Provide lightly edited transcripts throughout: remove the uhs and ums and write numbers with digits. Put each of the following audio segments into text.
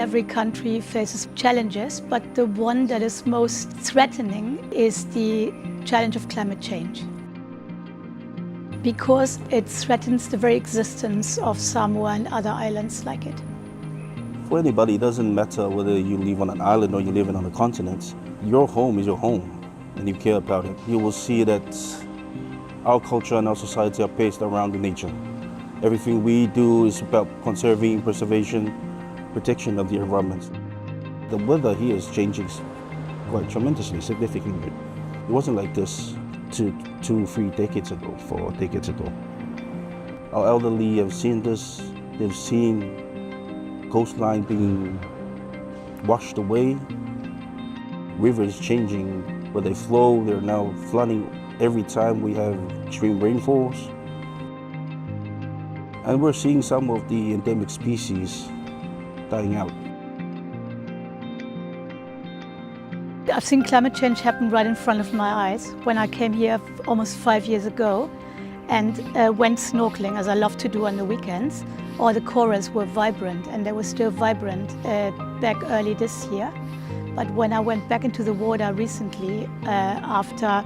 every country faces challenges, but the one that is most threatening is the challenge of climate change, because it threatens the very existence of Samoa and other islands like it. For anybody, it doesn't matter whether you live on an island or you live on a continent. Your home is your home, and you care about it. You will see that our culture and our society are based around the nature. Everything we do is about conserving, preservation, protection of the environment. The weather here is changing quite tremendously, significantly. It wasn't like this 3 decades ago, 4 decades ago. Our elderly have seen this. They've seen coastline being washed away, rivers changing where they flow. They're now flooding every time we have extreme rainfalls. And we're seeing some of the endemic species dying out. I've seen climate change happen right in front of my eyes when I came here almost 5 years ago and went snorkeling, as I love to do on the weekends. All the corals were vibrant, and they were still vibrant back early this year. But when I went back into the water recently, after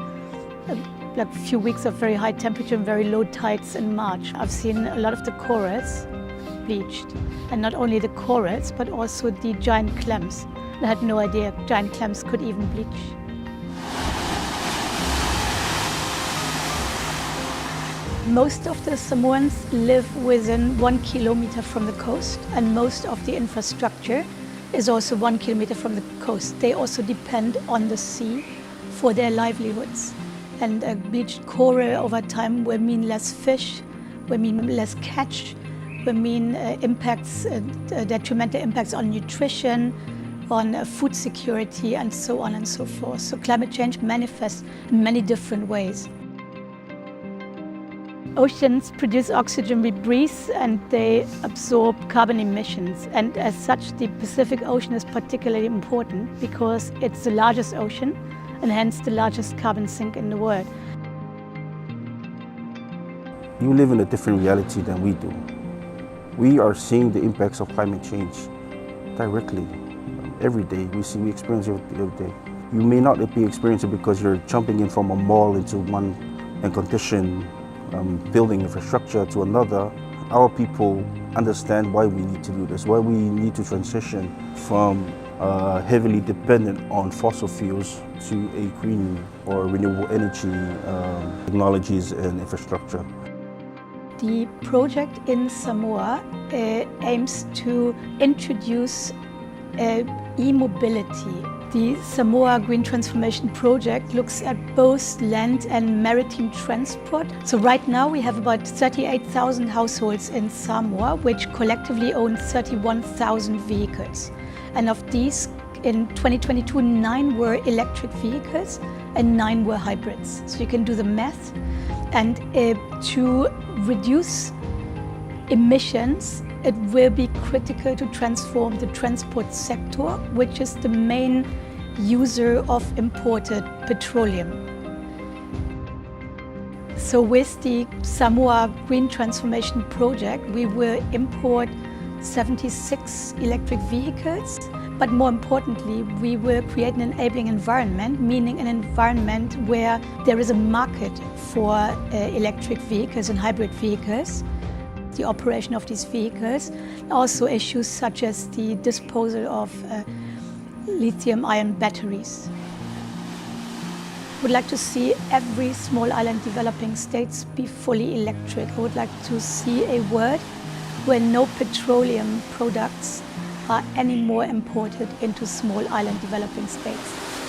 like a few weeks of very high temperature and very low tides in March, I've seen a lot of the corals bleached. And not only the corals, but also the giant clams. I had no idea giant clams could even bleach. Most of the Samoans live within 1 kilometer from the coast, and most of the infrastructure is also 1 kilometer from the coast. They also depend on the sea for their livelihoods. And bleached coral over time will mean less fish, will mean less catch, will mean detrimental impacts on nutrition, on food security, and so on and so forth. So climate change manifests in many different ways. Oceans produce oxygen we breathe, and they absorb carbon emissions. And as such, the Pacific Ocean is particularly important because it's the largest ocean and hence the largest carbon sink in the world. You live in a different reality than we do. We are seeing the impacts of climate change directly. Every day, we experience it every day. You may not be experiencing it because you're jumping in from a mall into one air-conditioned building infrastructure to another. Our people understand why we need to do this, why we need to transition from heavily dependent on fossil fuels to a green or renewable energy technologies and infrastructure. The project in Samoa aims to introduce e-mobility. The Samoa Green Transformation Project looks at both land and maritime transport. So right now we have about 38,000 households in Samoa, which collectively own 31,000 vehicles. And of these, in 2022, 9 were electric vehicles and 9 were hybrids. So you can do the math. And to reduce emissions, it will be critical to transform the transport sector, which is the main user of imported petroleum. So with the Samoa Green Transformation Project, we will import 76 electric vehicles, but more importantly, we will create an enabling environment, meaning an environment where there is a market for electric vehicles and hybrid vehicles, the operation of these vehicles, also issues such as the disposal of lithium-ion batteries. I would like to see every small island developing states be fully electric. I would like to see a world where no petroleum products are any more imported into small island developing states.